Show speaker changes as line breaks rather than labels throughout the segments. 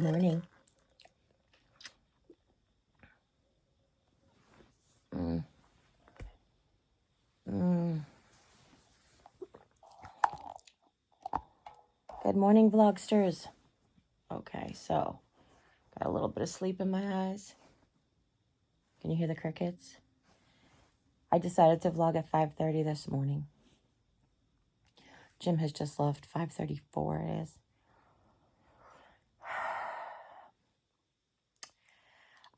Good morning. Mm. Mm. Good morning, vlogsters. Okay, so got a little bit of sleep in my eyes. Can you hear the crickets? I decided to vlog at 5:30 this morning. Jim has just left. 5:34 it is.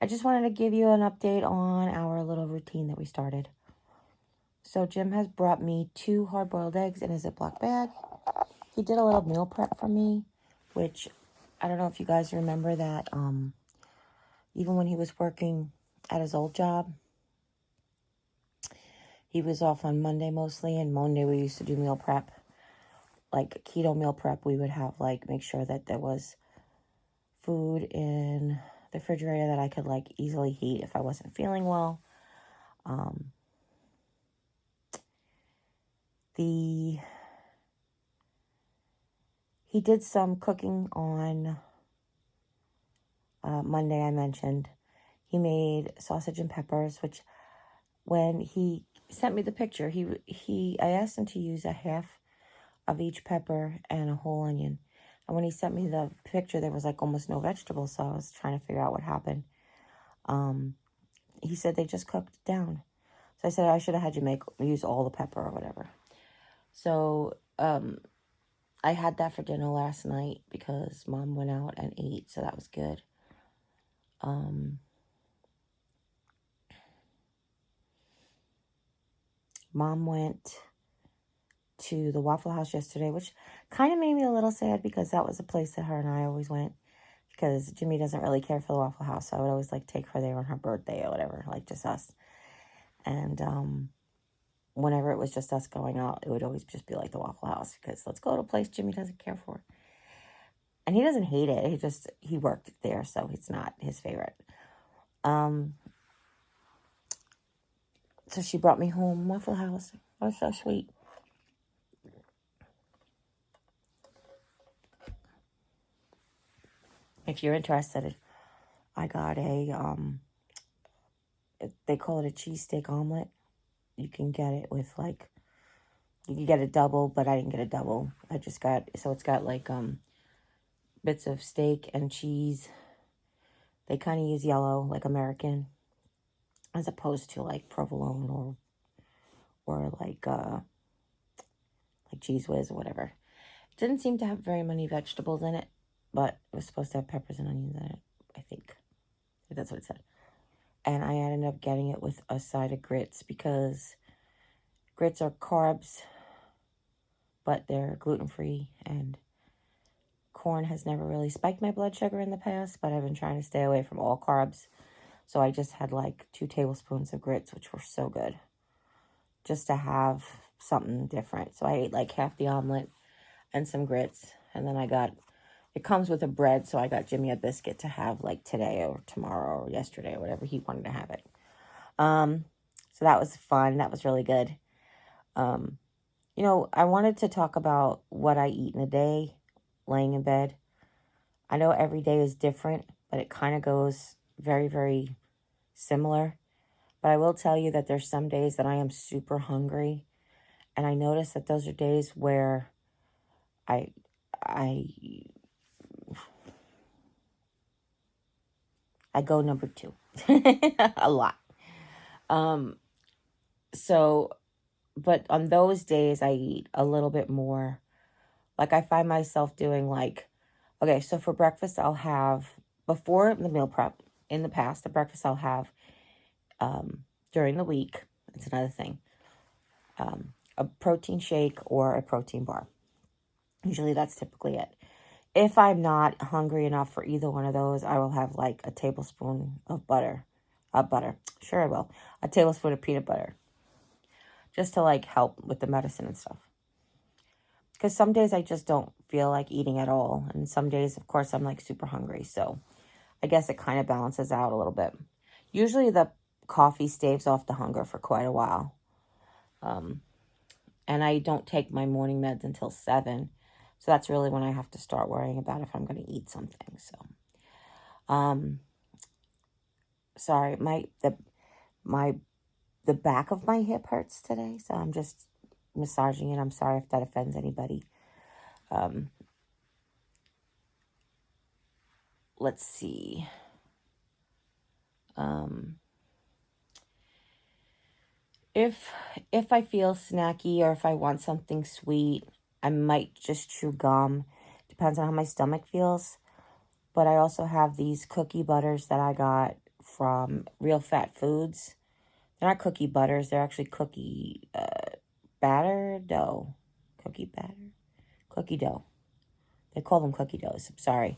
I just wanted to give you an update on our little routine that we started. So Jim has brought me 2 hard-boiled eggs in a Ziploc bag. He did a little meal prep for me, which I don't know if you guys remember that even when he was working at his old job, he was off on Monday mostly, and Monday we used to do meal prep, like keto meal prep. We would have make sure that there was food in the refrigerator that I could easily heat if I wasn't feeling well. He did some cooking on Monday. I mentioned he made sausage and peppers, which when he sent me the picture, I asked him to use a half of each pepper and a whole onion. And when he sent me the picture, there was almost no vegetables, so I was trying to figure out what happened. He said they just cooked down. So I said I should have had you use all the pepper or whatever. So I had that for dinner last night because Mom went out and ate, so that was good. Mom went to the Waffle House yesterday, which kind of made me a little sad because that was a place that her and I always went, because Jimmy doesn't really care for the Waffle House, so I would always take her there on her birthday or whatever, just us. And whenever it was just us going out, it would always just be the Waffle House, because let's go to a place Jimmy doesn't care for. And he doesn't hate it. He worked there, so it's not his favorite. So she brought me home Waffle House. It was so sweet. If you're interested, I got a, they call it a cheesesteak omelet. You can get it with you can get a double, but I didn't get a double. I just got, so it's got bits of steak and cheese. They kind of use yellow, like American, as opposed to provolone or Cheese Whiz or whatever. It didn't seem to have very many vegetables in it, but it was supposed to have peppers and onions in it, I think. That's what it said. And I ended up getting it with a side of grits, because grits are carbs, but they're gluten-free, and corn has never really spiked my blood sugar in the past, but I've been trying to stay away from all carbs. So I just had 2 tablespoons of grits, which were so good, just to have something different. So I ate half the omelet and some grits, and then it comes with a bread, so I got Jimmy a biscuit to have today or tomorrow or yesterday or whatever he wanted to have it. So that was fun. That was really good. I wanted to talk about what I eat in a day laying in bed. I know every day is different, but it kind of goes very, very similar. But I will tell you that there's some days that I am super hungry, and I notice that those are days where I go number 2 a lot. But on those days I eat a little bit more. I find myself doing okay, so for breakfast I'll have, before the meal prep in the past, the breakfast I'll have during the week, it's another thing, a protein shake or a protein bar. Usually that's typically it. If I'm not hungry enough for either one of those, I will have a tablespoon of butter. Sure I will. A tablespoon of peanut butter. Just to help with the medicine and stuff. Because some days I just don't feel like eating at all. And some days, of course, I'm super hungry. So I guess it kind of balances out a little bit. Usually the coffee staves off the hunger for quite a while. And I don't take my morning meds until 7. So that's really when I have to start worrying about if I'm going to eat something. So Sorry, my the back of my hip hurts today, so I'm just massaging it. I'm sorry if that offends anybody. Um, let's see. Um, if I feel snacky or if I want something sweet, I might just chew gum. Depends on how my stomach feels. But I also have these cookie butters that I got from Real Fat Foods. They're not cookie butters. They're actually cookie batter dough. Cookie batter? Cookie dough. They call them cookie doughs. I'm sorry.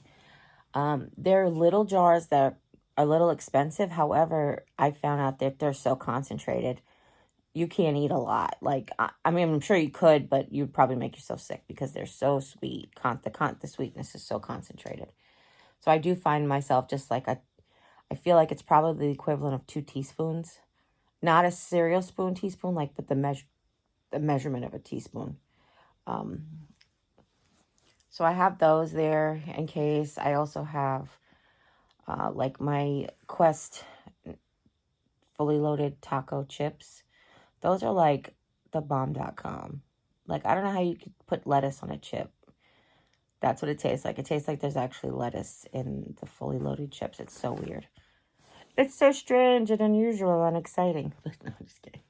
They're little jars that are a little expensive. However, I found out that they're so concentrated. You can't eat a lot. Like, I mean, I'm sure you could, but you'd probably make yourself sick because they're so sweet. The sweetness is so concentrated. So I do find myself just like I feel like it's probably the equivalent of 2 teaspoons. Not a cereal spoon teaspoon, like, but the measurement of a teaspoon. Um, so I have those there in case. I also have like my Quest fully loaded taco chips. Those are like the bomb.com. Like, I don't know how you could put lettuce on a chip. That's what it tastes like. It tastes like there's actually lettuce in the fully loaded chips. It's so weird. It's so strange and unusual and exciting. No, I'm just kidding.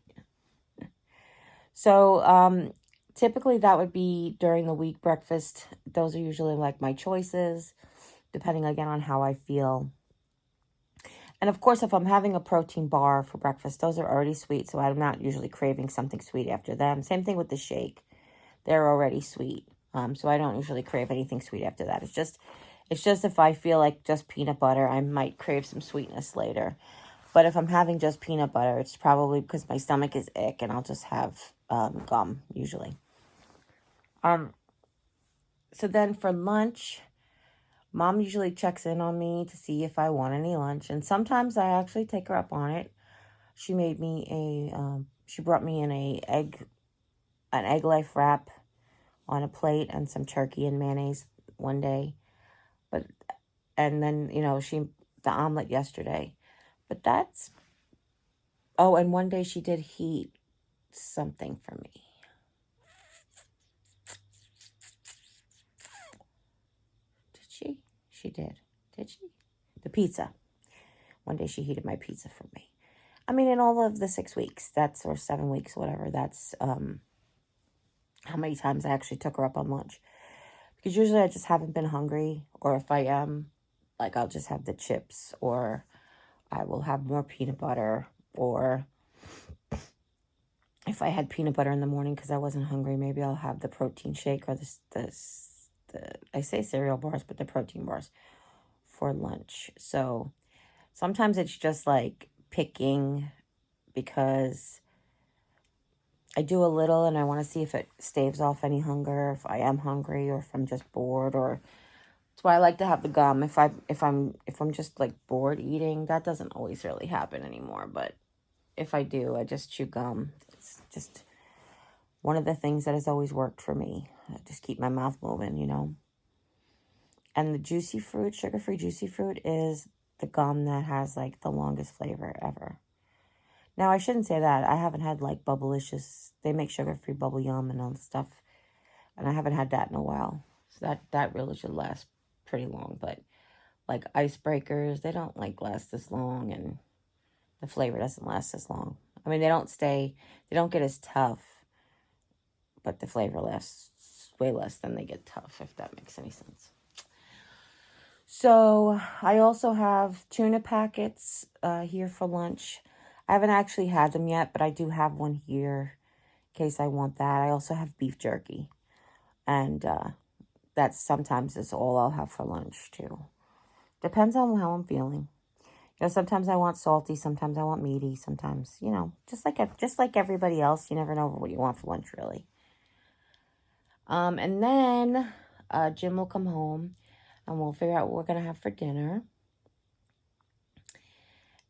So, typically that would be during the week breakfast. Those are usually like my choices, depending again on how I feel. And of course, if I'm having a protein bar for breakfast, those are already sweet, so I'm not usually craving something sweet after them. Same thing with the shake. They're already sweet. So I don't usually crave anything sweet after that. It's just if I feel like just peanut butter, I might crave some sweetness later. But if I'm having just peanut butter, it's probably because my stomach is ick and I'll just have gum usually. So then for lunch, Mom usually checks in on me to see if I want any lunch. And sometimes I actually take her up on it. She made me she brought me in an egg life wrap on a plate and some turkey and mayonnaise one day. And then, the omelet yesterday. But and one day she did heat something for me. Did she? She did. Did she? The pizza. One day she heated my pizza for me. I mean, in all of the 6 weeks, or 7 weeks, whatever, that's how many times I actually took her up on lunch. Because usually I just haven't been hungry, or if I am, like, I'll just have the chips, or I will have more peanut butter, or if I had peanut butter in the morning because I wasn't hungry, maybe I'll have the protein shake or the I say cereal bars, but the protein bars for lunch. So sometimes it's just like picking because I do a little and I want to see if it staves off any hunger, if I am hungry or if I'm just bored, or that's why I like to have the gum. If I'm just like bored eating, that doesn't always really happen anymore, but if I do, I just chew gum. It's just one of the things that has always worked for me. I just keep my mouth moving. And the juicy fruit, sugar-free juicy fruit, is the gum that has like the longest flavor ever. Now, I shouldn't say that. I haven't had like Bubblicious. They make sugar-free bubble yum and all the stuff. And I haven't had that in a while. So that really should last pretty long. But like icebreakers, they don't like last this long, and the flavor doesn't last as long. I mean, they don't get as tough, but the flavor lasts way less than they get tough, if that makes any sense. So I also have tuna packets here for lunch. I haven't actually had them yet, but I do have one here in case I want that. I also have beef jerky, and that's sometimes is all I'll have for lunch too. Depends on how I'm feeling. Sometimes I want salty, sometimes I want meaty, sometimes, just like everybody else, you never know what you want for lunch, really. And then Jim will come home, and we'll figure out what we're going to have for dinner.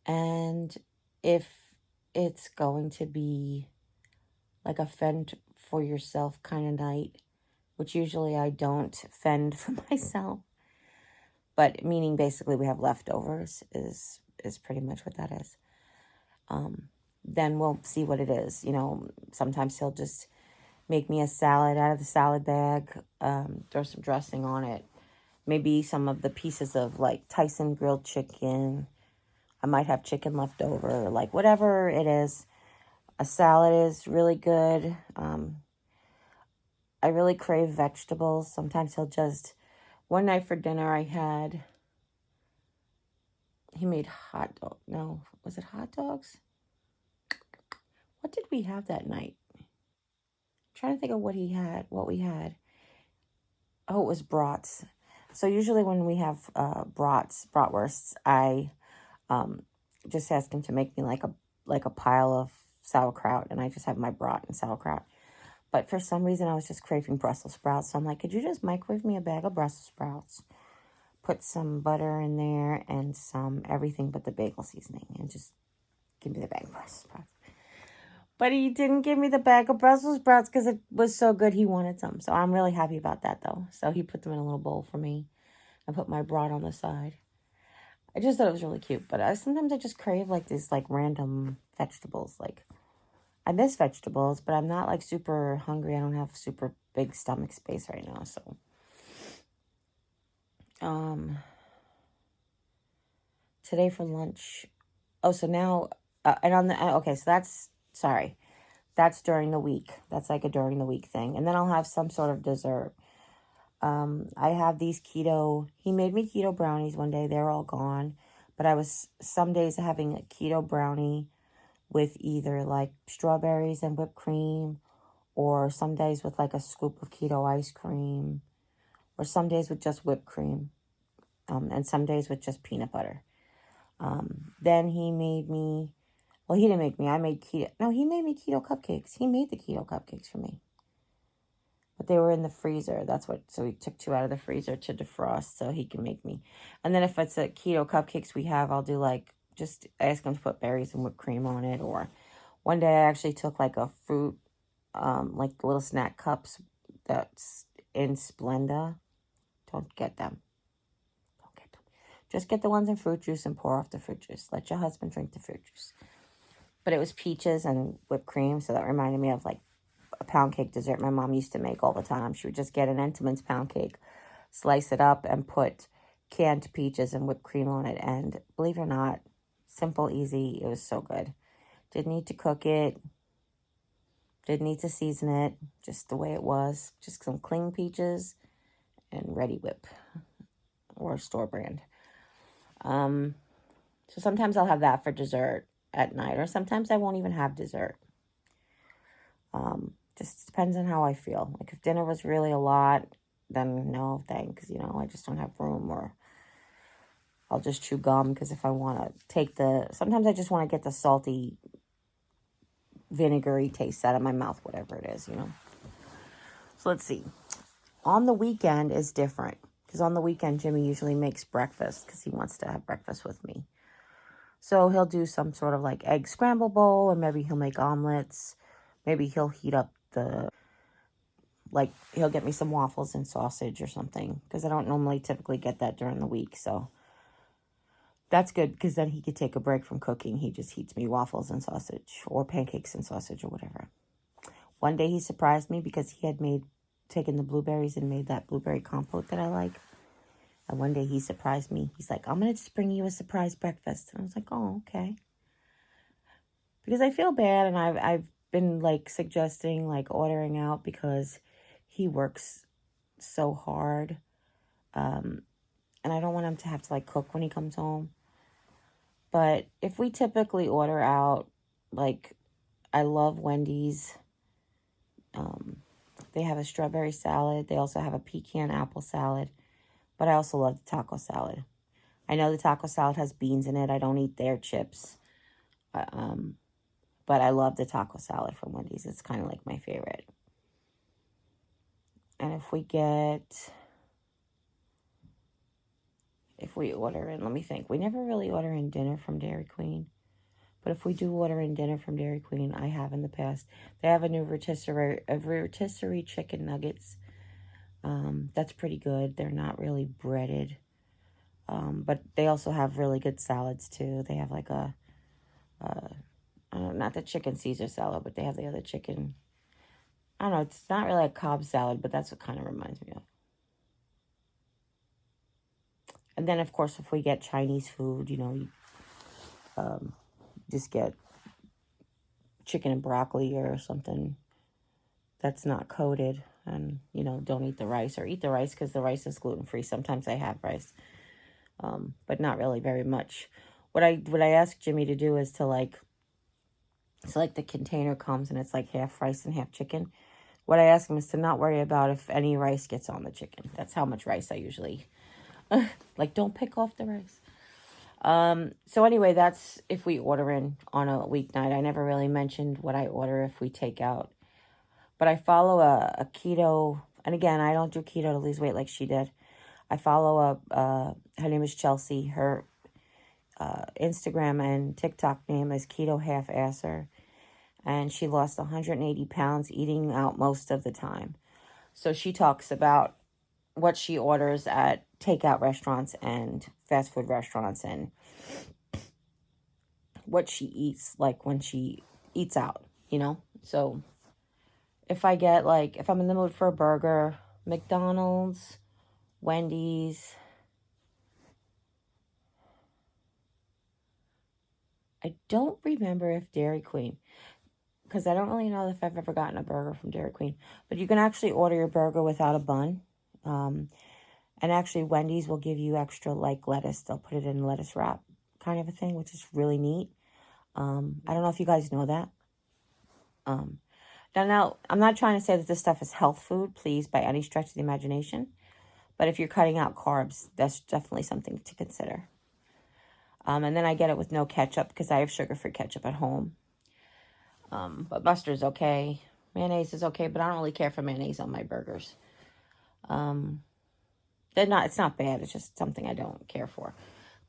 And if it's going to be like a fend for yourself kind of night, which usually I don't fend for myself, But meaning basically we have leftovers is pretty much what that is. Then we'll see what it is. You know, sometimes he'll just make me a salad out of the salad bag, throw some dressing on it. Maybe some of the pieces of like Tyson grilled chicken. I might have chicken left over, like whatever it is. A salad is really good. I really crave vegetables. Sometimes he'll just, one night for dinner he made hot dog. No, was it hot dogs? What did we have that night? I'm trying to think of what we had. Oh, it was brats. So usually when we have bratwursts, I just ask him to make me like a pile of sauerkraut, and I just have my brat and sauerkraut. But for some reason, I was just craving Brussels sprouts, so I'm like, could you just microwave me a bag of Brussels sprouts? Put some butter in there and some everything but the bagel seasoning, and just give me the bag of Brussels sprouts. But he didn't give me the bag of Brussels sprouts because it was so good he wanted some. So I'm really happy about that, though. So he put them in a little bowl for me. I put my brat on the side. I just thought it was really cute. But sometimes I just crave like these like random vegetables. Like I miss vegetables, but I'm not like super hungry. I don't have super big stomach space right now. So today for lunch. Oh, so now and on the okay. So that's during the week. That's like a during the week thing. And then I'll have some sort of dessert. I have these he made me keto brownies one day. They're all gone. But I was some days having a keto brownie with either like strawberries and whipped cream, or some days with like a scoop of keto ice cream, or some days with just whipped cream, and some days with just peanut butter. Then he made me, well, he didn't make me, I made keto, no, he made me keto cupcakes. He made the keto cupcakes for me. But they were in the freezer. So he took 2 out of the freezer to defrost so he can make me. And then if it's a keto cupcakes we have, I'll do like, just ask him to put berries and whipped cream on it. Or one day I actually took like a fruit, like the little snack cups that's in Splenda. Don't get them. Just get the ones in fruit juice and pour off the fruit juice. Let your husband drink the fruit juice. But it was peaches and whipped cream, so that reminded me of like a pound cake dessert my mom used to make all the time. She would just get an Entenmann's pound cake, slice it up, and put canned peaches and whipped cream on it. And believe it or not, simple, easy. It was so good. Didn't need to cook it. Didn't need to season it. Just the way it was. Just some clean peaches and Ready Whip or store brand. So sometimes I'll have that for dessert at night, or sometimes I won't even have dessert. Just depends on how I feel. Like if dinner was really a lot, then no thanks. I just don't have room, or I'll just chew gum because if I want to sometimes I just want to get the salty, vinegary taste out of my mouth, whatever it is, So let's see. On the weekend is different because on the weekend, Jimmy usually makes breakfast because he wants to have breakfast with me. So he'll do some sort of like egg scramble bowl, or maybe he'll make omelets. Maybe he'll heat up he'll get me some waffles and sausage or something, because I don't normally typically get that during the week. So that's good, because then he could take a break from cooking. He just heats me waffles and sausage, or pancakes and sausage, or whatever. One day he surprised me because he had taken the blueberries and made that blueberry compote that I like. And one day he surprised me. He's like, I'm going to just bring you a surprise breakfast. And I was like, oh, okay. Because I feel bad, and I've been like suggesting like ordering out because he works so hard. And I don't want him to have to like cook when he comes home. But if we typically order out, like I love Wendy's. They have a strawberry salad. They also have a pecan apple salad. But I also love the taco salad. I know the taco salad has beans in it. I don't eat their chips. But I love the taco salad from Wendy's. It's kind of like my favorite. And if we order in, let me think. We never really order in dinner from Dairy Queen. But if we do order in dinner from Dairy Queen, I have in the past. They have a new rotisserie chicken nuggets. That's pretty good. They're not really breaded. But they also have really good salads too. They have like not the chicken Caesar salad, but they have the other chicken. I don't know. It's not really a Cobb salad, but that's what kind of reminds me of. And then, of course, if we get Chinese food, you just get chicken and broccoli or something that's not coated. And, don't eat the rice, or eat the rice because the rice is gluten-free. Sometimes I have rice, but not really very much. What I ask Jimmy to do is to it's like the container comes and it's like half rice and half chicken. What I ask him is to not worry about if any rice gets on the chicken. That's how much rice I usually don't pick off the rice. So anyway, that's if we order in on a weeknight. I never really mentioned what I order if we take out. But I follow a keto, and again, I don't do keto to lose weight like she did. I follow her name is Chelsea. Her Instagram and TikTok name is Keto Half Asser. And she lost 180 pounds eating out most of the time. So she talks about what she orders at takeout restaurants and fast food restaurants, and what she eats like when she eats out, So if I get if I'm in the mood for a burger, McDonald's, Wendy's, I don't remember if Dairy Queen, because I don't really know if I've ever gotten a burger from Dairy Queen, but you can actually order your burger without a bun. And actually Wendy's will give you extra lettuce. They'll put it in lettuce wrap kind of a thing, which is really neat. I don't know if you guys know that. Now, I'm not trying to say that this stuff is health food, please, by any stretch of the imagination. But if you're cutting out carbs, that's definitely something to consider. And then I get it with no ketchup because I have sugar-free ketchup at home. But mustard's okay. Mayonnaise is okay, but I don't really care for mayonnaise on my burgers. It's not bad. It's just something I don't care for.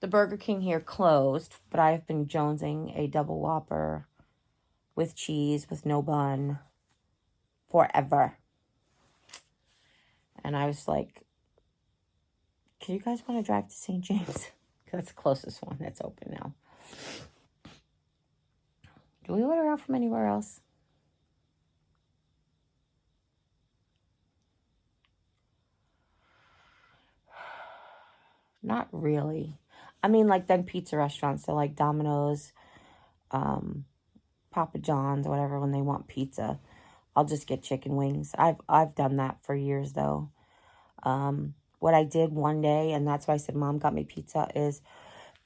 The Burger King here closed, but I've been jonesing a double Whopper with cheese, with no bun, forever. And I was like, "Can you guys want to drive to St. James?" Because that's the closest one that's open now. Do we order out from anywhere else? Not really. I mean, then pizza restaurants, so Domino's, Papa John's, whatever, when they want pizza, I'll just get chicken wings. I've done that for years, though. What I did one day, and that's why I said Mom got me pizza, is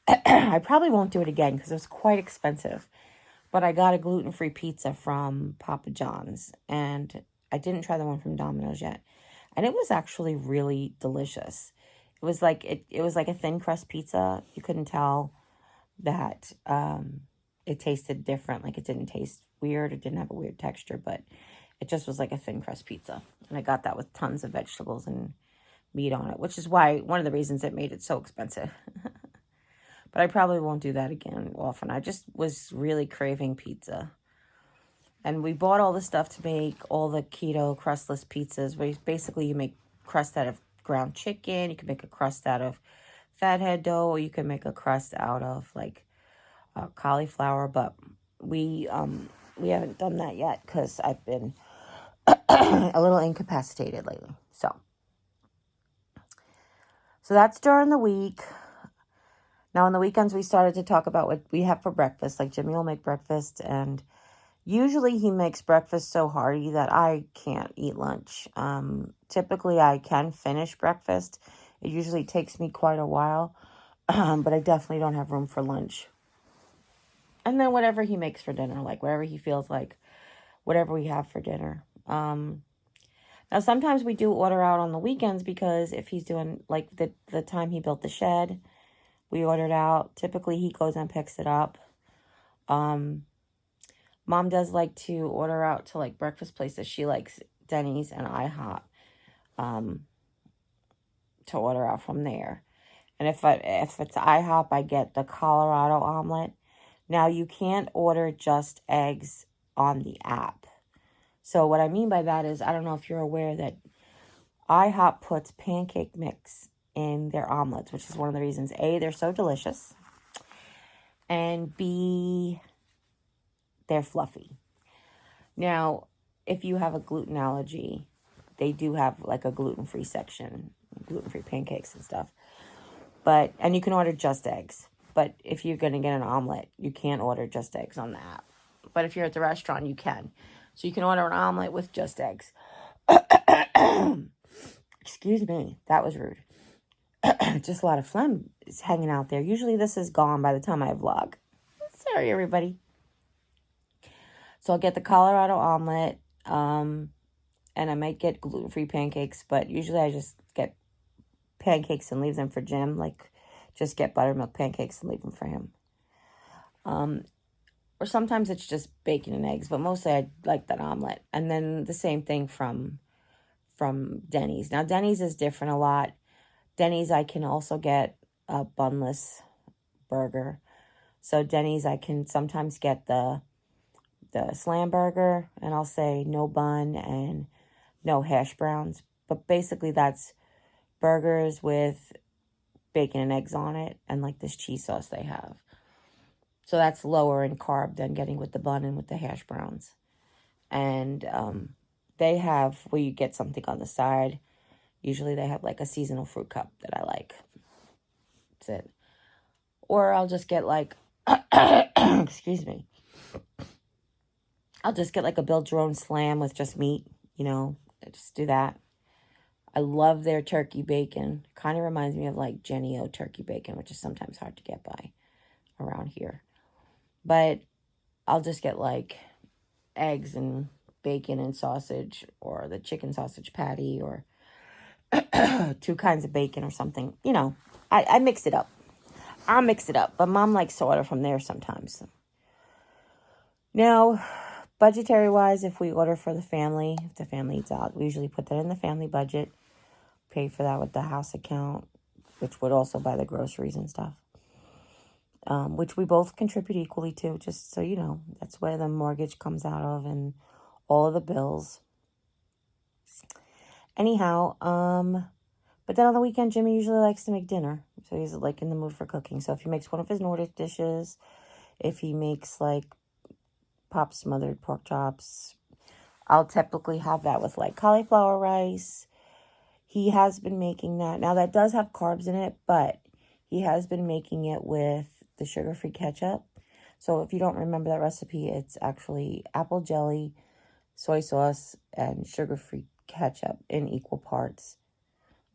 I probably won't do it again because it was quite expensive. But I got a gluten-free pizza from Papa John's, and I didn't try the one from Domino's yet. And it was actually really delicious. It was it was like a thin crust pizza. You couldn't tell that it tasted different. It didn't taste weird. It didn't have a weird texture, but it just was like a thin crust pizza. And I got that with tons of vegetables and meat on it, which is one of the reasons it made it so expensive. But I probably won't do that again often. I just was really craving pizza. And we bought all the stuff to make all the keto crustless pizzas. Where basically you make crust out of ground chicken. You can make a crust out of fathead dough, or you can make a crust out of cauliflower. But we haven't done that yet because I've been a little incapacitated lately. So that's during the week. Now, on the weekends, we started to talk about what we have for breakfast. Jimmy will make breakfast, and usually he makes breakfast so hearty that I can't eat lunch. Typically, I can finish breakfast. It usually takes me quite a while, but I definitely don't have room for lunch. And then whatever he makes for dinner, whatever he feels like, whatever we have for dinner. Now, sometimes we do order out on the weekends because if he's doing, the time he built the shed, we ordered out. Typically, he goes and picks it up. Mom does like to order out to breakfast places. She likes Denny's and IHOP to order out from there. And if it's IHOP, I get the Colorado omelet. Now, you can't order just eggs on the app. So what I mean by that is, I don't know if you're aware that IHOP puts pancake mix in their omelets, which is one of the reasons, A, they're so delicious, and B, they're fluffy. Now, if you have a gluten allergy, they do have like a gluten-free section, gluten-free pancakes and stuff. And you can order just eggs. But if you're going to get an omelet, you can't order just eggs on the app. But if you're at the restaurant, you can. So you can order an omelet with just eggs. Excuse me, that was rude. Just a lot of phlegm is hanging out there. Usually this is gone by the time I vlog. Sorry, everybody. So I'll get the Colorado omelet, and I might get gluten-free pancakes, but usually I just get pancakes and leave them for Jim. Like, just get buttermilk pancakes and leave them for him. Or sometimes it's just bacon and eggs, but mostly I like that omelet. And then the same thing from Denny's. Now, Denny's is different a lot. Denny's, I can also get a bunless burger. So Denny's, I can sometimes get the slam burger, and I'll say no bun and no hash browns. But basically that's burgers with bacon and eggs on it, and like this cheese sauce they have. So that's lower in carb than getting with the bun and with the hash browns. And they have where you get something on the side. Usually they have like a seasonal fruit cup that I like. That's it. Or I'll just get like, excuse me. I'll just get like a build your own slam with just meat, just do that. I love their turkey bacon. Kind of reminds me of like Jenny-O turkey bacon, which is sometimes hard to get by around here. But I'll just get like eggs and bacon and sausage, or the chicken sausage patty, or 2 kinds of bacon or something. I mix it up. I'll mix it up. But Mom likes to order from there sometimes. Now, budgetary-wise, if we order for the family, if the family eats out, we usually put that in the family budget. Pay for that with the house account, which would also buy the groceries and stuff. Which we both contribute equally to, just so you know. That's where the mortgage comes out of and all of the bills. Anyhow, but then on the weekend, Jimmy usually likes to make dinner. So he's like in the mood for cooking. So if he makes one of his Nordic dishes, if he makes like pop smothered pork chops, I'll typically have that with like cauliflower rice. He has been making that. Now that does have carbs in it, but he has been making it with the sugar-free ketchup. So if you don't remember that recipe, it's actually apple jelly, soy sauce, and sugar-free ketchup in equal parts.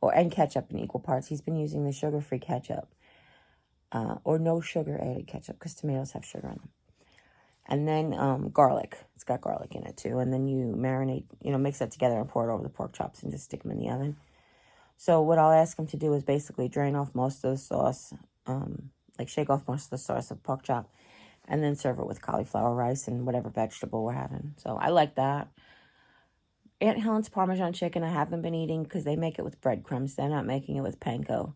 And ketchup in equal parts. He's been using the sugar-free ketchup. Or no sugar added ketchup, because tomatoes have sugar in them. And then garlic. It's got garlic in it too. And then you marinate, mix that together and pour it over the pork chops and just stick them in the oven. So what I'll ask him to do is basically drain off most of the sauce, like shake off most of the sauce of pork chop, and then serve it with cauliflower rice and whatever vegetable we're having. So I like that. Aunt Helen's Parmesan chicken I haven't been eating because they make it with breadcrumbs. They're not making it with panko.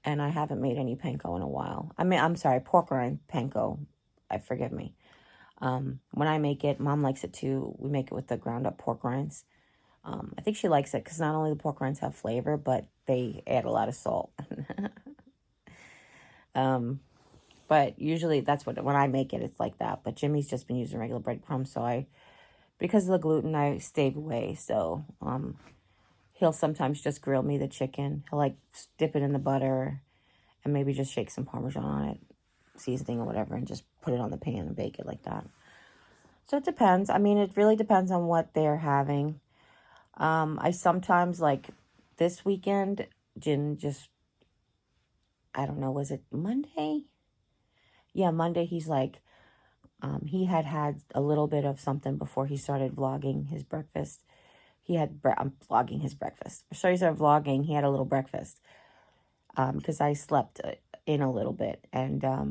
And I haven't made any panko in a while. I'm sorry, pork rind panko. Forgive me. When I make it, Mom likes it too. We make it with the ground up pork rinds. I think she likes it because not only the pork rinds have flavor, but they add a lot of salt. But usually that's when I make it, it's like that. But Jimmy's just been using regular breadcrumbs, so because of the gluten, I stayed away. So, he'll sometimes just grill me the chicken. He'll like dip it in the butter and maybe just shake some Parmesan on it, seasoning or whatever, and just put it on the pan and bake it like that. So it depends. It really depends on what they're having. I sometimes, like this weekend, Jim just, I don't know, was it Monday? Yeah, Monday, he's like, he had a little bit of something before he started vlogging his breakfast. I'm vlogging his breakfast. So he started vlogging, he had a little breakfast. Because I slept in a little bit. And I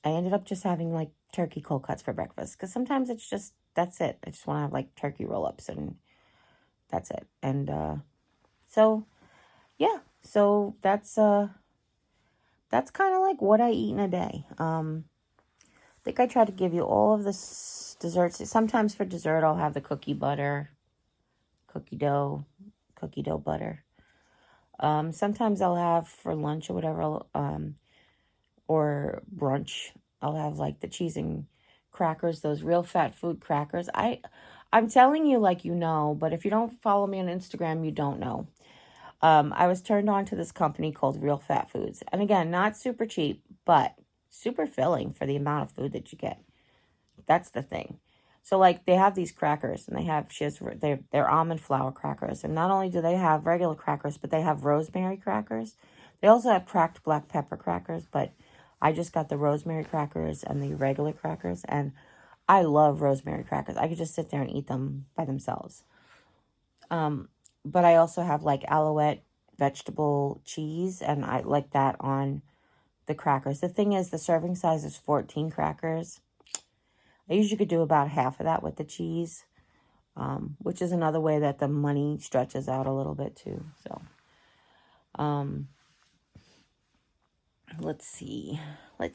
ended up just having like turkey cold cuts for breakfast. Because sometimes it's just, that's it. I just want to have like turkey roll-ups and that's it. And so, yeah. So that's kind of like what I eat in a day. I think I try to give you all of the desserts. Sometimes for dessert, I'll have the cookie dough butter. Sometimes I'll have for lunch or whatever, or brunch, I'll have like the cheese and crackers, those real fat food crackers. I'm telling you like you know, but if you don't follow me on Instagram, you don't know. I was turned on to this company called Real Fat Foods. And again, not super cheap, but super filling for the amount of food that you get. That's the thing. So like they have these crackers and they're almond flour crackers. And not only do they have regular crackers, but they have rosemary crackers. They also have cracked black pepper crackers, but I just got the rosemary crackers and the regular crackers, and I love rosemary crackers. I could just sit there and eat them by themselves. But I also have like Alouette vegetable cheese, and I like that on the crackers. The thing is, the serving size is 14 crackers. I usually could do about half of that with the cheese, which is another way that the money stretches out a little bit too. So, let's see. Do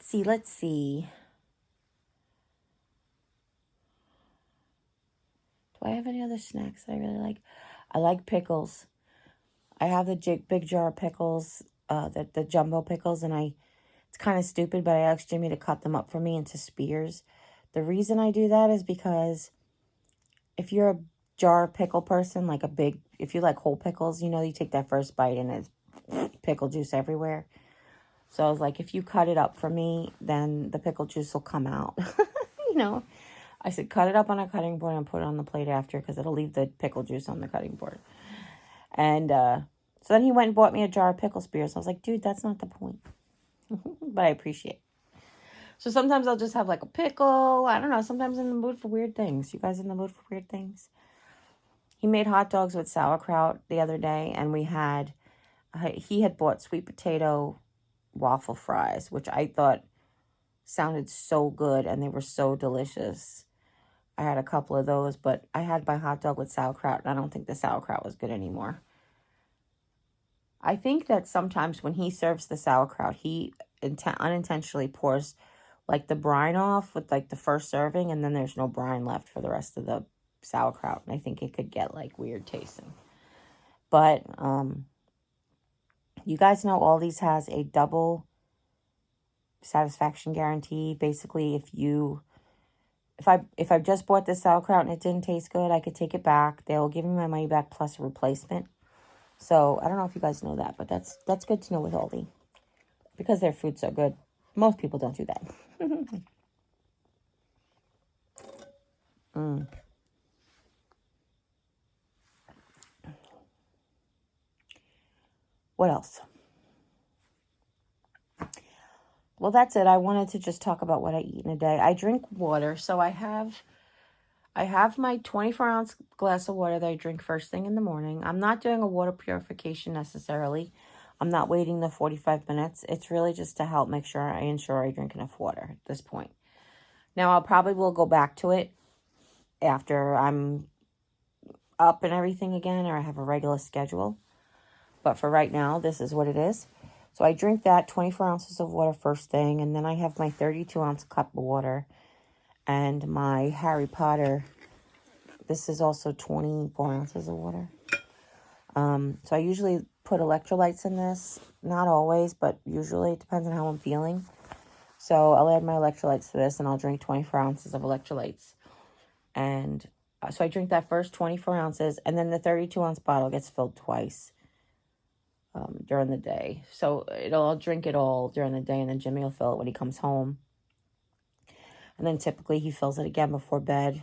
I have any other snacks that I really like? I like pickles. I have the big jar of pickles, the jumbo pickles, and it's kind of stupid, but I asked Jimmy to cut them up for me into spears. The reason I do that is because if you're a jar pickle person, if you like whole pickles, you take that first bite and it's pickle juice everywhere. So I was like, if you cut it up for me, then the pickle juice will come out. you know, I said, cut it up on a cutting board and put it on the plate after, because it'll leave the pickle juice on the cutting board. And so then he went and bought me a jar of pickle spears. I was like, dude, that's not the point. But I appreciate it. So sometimes I'll just have like a pickle. I don't know. Sometimes I'm in the mood for weird things. You guys in the mood for weird things? He made hot dogs with sauerkraut the other day, and he had bought sweet potato waffle fries, which I thought sounded so good, and they were so delicious. I had a couple of those, but I had my hot dog with sauerkraut, and I don't think the sauerkraut was good anymore. I think that sometimes when he serves the sauerkraut, he unintentionally pours like the brine off with like the first serving, and then there's no brine left for the rest of the sauerkraut, and I think it could get like weird tasting. But you guys know Aldi's has a double satisfaction guarantee. Basically, if I just bought this sauerkraut and it didn't taste good, I could take it back. They'll give me my money back plus a replacement. So I don't know if you guys know that, but that's good to know with Aldi, because their food's so good. Most people don't do that. What else? Well, that's it. I wanted to just talk about what I eat in a day. I drink water, so I have my 24-ounce glass of water that I drink first thing in the morning. I'm not doing a water purification necessarily. I'm not waiting the 45 minutes. It's really just to help ensure I drink enough water at this point. Now, I'll probably will go back to it after I'm up and everything again, or I have a regular schedule. But for right now, this is what it is. So I drink that 24 ounces of water first thing, and then I have my 32-ounce cup of water and my Harry Potter. This is also 24 ounces of water. So I usually put electrolytes in this. Not always, but usually. It depends on how I'm feeling. So I'll add my electrolytes to this, and I'll drink 24 ounces of electrolytes. And so I drink that first 24 ounces, and then the 32-ounce bottle gets filled twice during the day. So I'll drink it all during the day, and then Jimmy will fill it when he comes home. And then typically he fills it again before bed.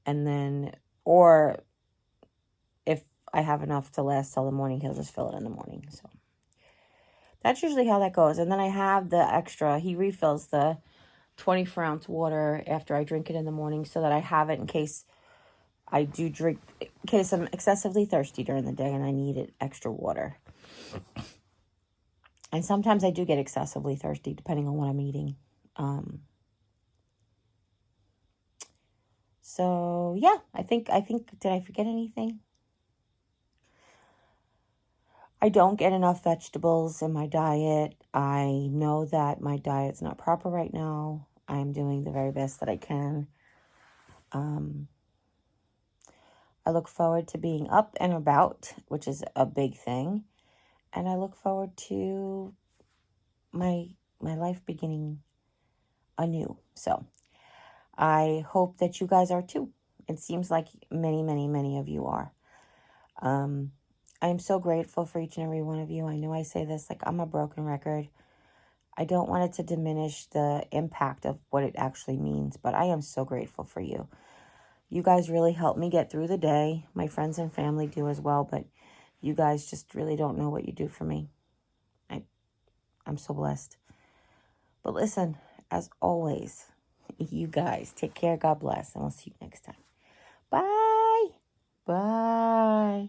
And then, or if I have enough to last till the morning, he'll just fill it in the morning. So that's usually how that goes. And then I have the extra. He refills the 24-ounce water after I drink it in the morning, so that I have it in case I do drink, in case I'm excessively thirsty during the day and I need extra water. And sometimes I do get excessively thirsty depending on what I'm eating. So yeah, I think, did I forget anything? I don't get enough vegetables in my diet. I know that my diet's not proper right now. I'm doing the very best that I can. I look forward to being up and about, which is a big thing. And I look forward to my life beginning anew. So I hope that you guys are too. It seems like many, many, many of you are. I'm so grateful for each and every one of you. I know I say this like I'm a broken record. I don't want it to diminish the impact of what it actually means, but I am so grateful for you. You guys really help me get through the day. My friends and family do as well, but you guys just really don't know what you do for me. I'm so blessed. But listen, as always, you guys take care. God bless, and we'll see you next time. Bye. Bye.